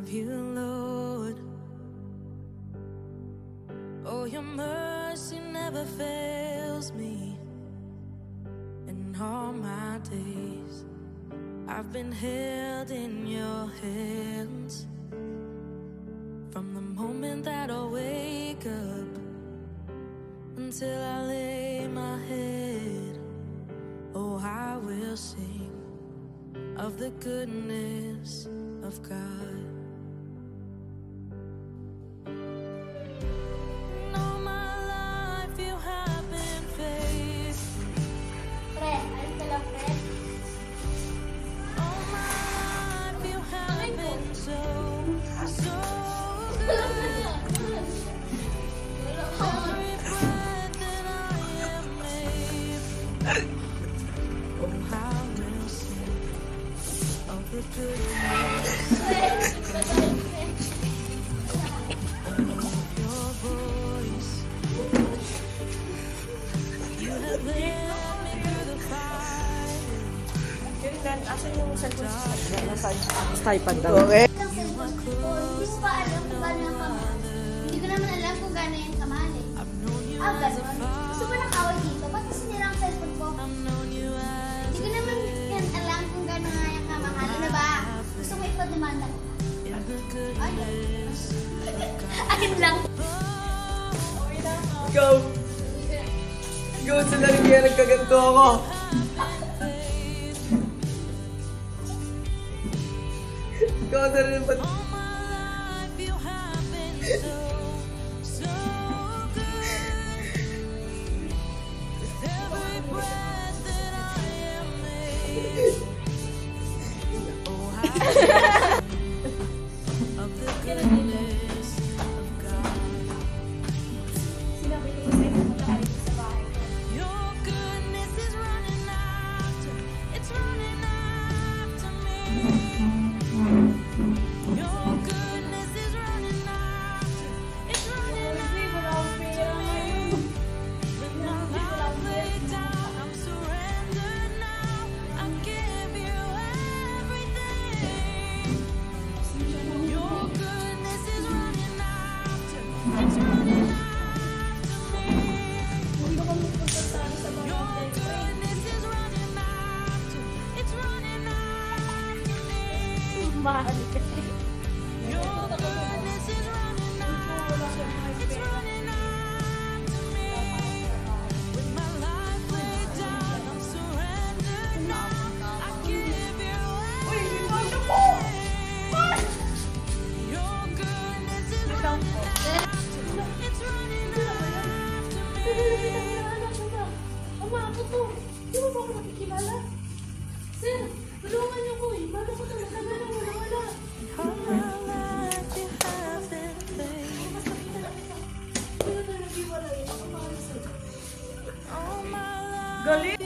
of you, Lord. Oh, your mercy never fails me. In all my days, I've been held in your hands. From the moment that I wake up until I lay my head, oh, I will sing of the goodness of God. And all my life you have been faithful. All my life you have been so good. Every breath that I am made, oh, I will sing of the goodness of your voice. You have led me through the fire. Asan yung cellphone sa iPad daw? Okay. Hindi ko pa alam kung gano'n kamahal. Hindi ko naman alam kung gano'n yung kamahal eh. Gano'n. Gusto ko ng awal dito. Ba't kasi nila ang cellphone ko? Hindi ko naman yan alam kung gano'n nga yung kamahal. Ano ba? Gusto ko ipademanda ko. Akin lang. Ikaw! Ikaw sa larigyan nagkaganto ako! Ikaw na rin ba't?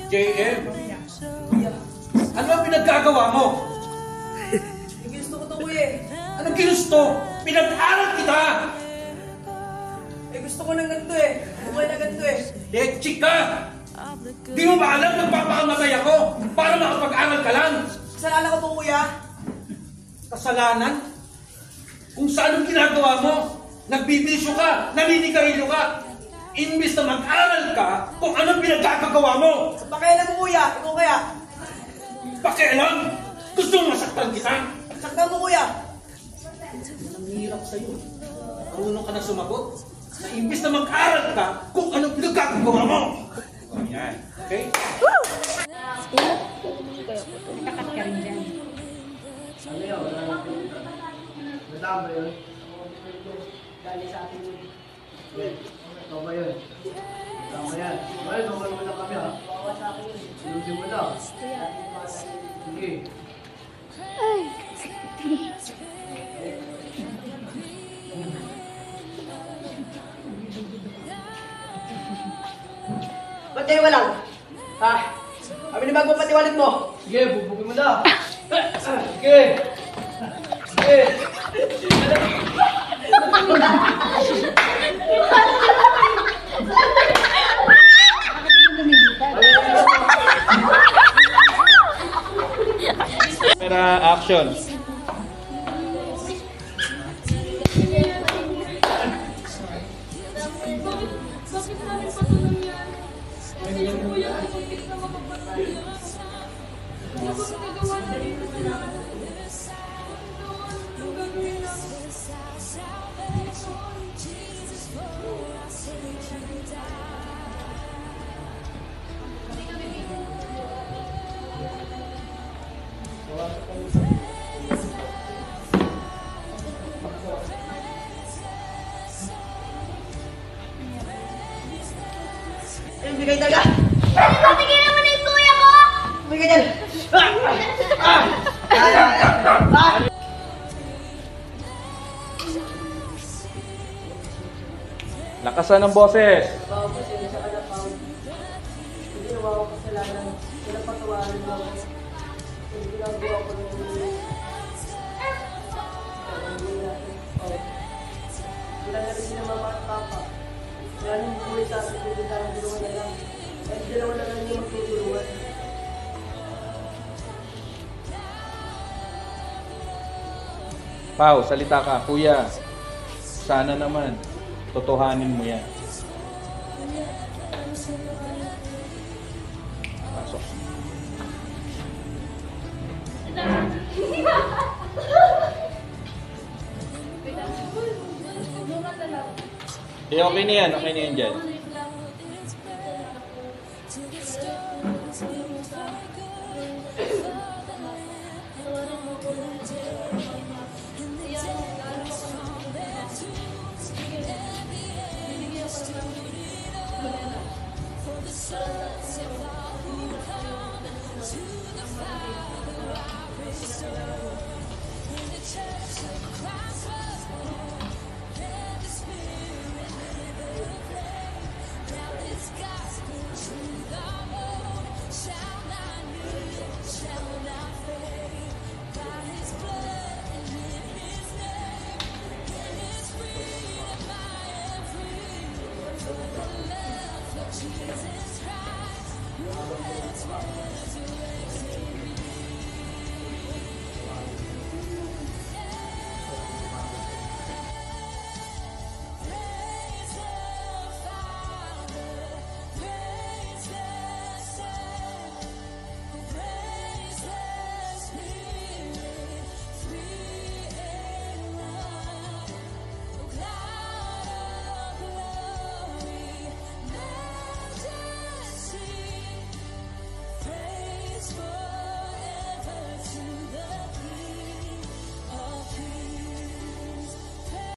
JM, ano ang pinagkagawa mo? Ginusto ko ito, kuya eh. Anong ginusto? Pinag-aral kita! Eh, gusto ko ng ganito eh. Bukay na ganito eh. Lechik ka! Di mo ba alam nagpapakamatay ako para makapag-aral ka lang? Kasalanan ko ito, kuya. Kasalanan? Kung saan ang ginagawa mo? Nagbibisyo ka, naninigarilyo ka. Imbis na mag-aral ka kung anong pinagkakagawa mo. Pakialam mo, kuya. Ikaw kaya. Pakialam? Gusto mo masaktan kita? Saktan mo, kuya. Ang hirap sa'yo. Marunong ka na sumagot. Na imbis na mag-aral ka kung anong pinagkakagawa mo. Ayan. Okay? Nakakat ka rin dyan. Ano yun? Wala ba yun? Dali sa atin yun. Ito ba yun? Tama yan. Well, naman mo na kami ha. Bawa sa akin yun. Sinusin mo na. Sige. Ba't kayo walang? Ha? Kami ni bago patiwalit mo. Sige, bubugin mo na. Sige. Sige. Camera action. Lakasan ng boses. Pao, pasensya ka na, Pao. Hindi ginawa ko kasalanan. Wala patawarin mo ako. Hindi ginagawa ko ng wala na rin sila mama at papa. Wala nang buhay sa atin, hindi tayo tulungan na lang. At dalawa na lang yung magtutulungan. Pao, salita ka. Kuya, sana naman. Totohanin mo yan. Pasok. Okay na yan. Okay na yan dyan.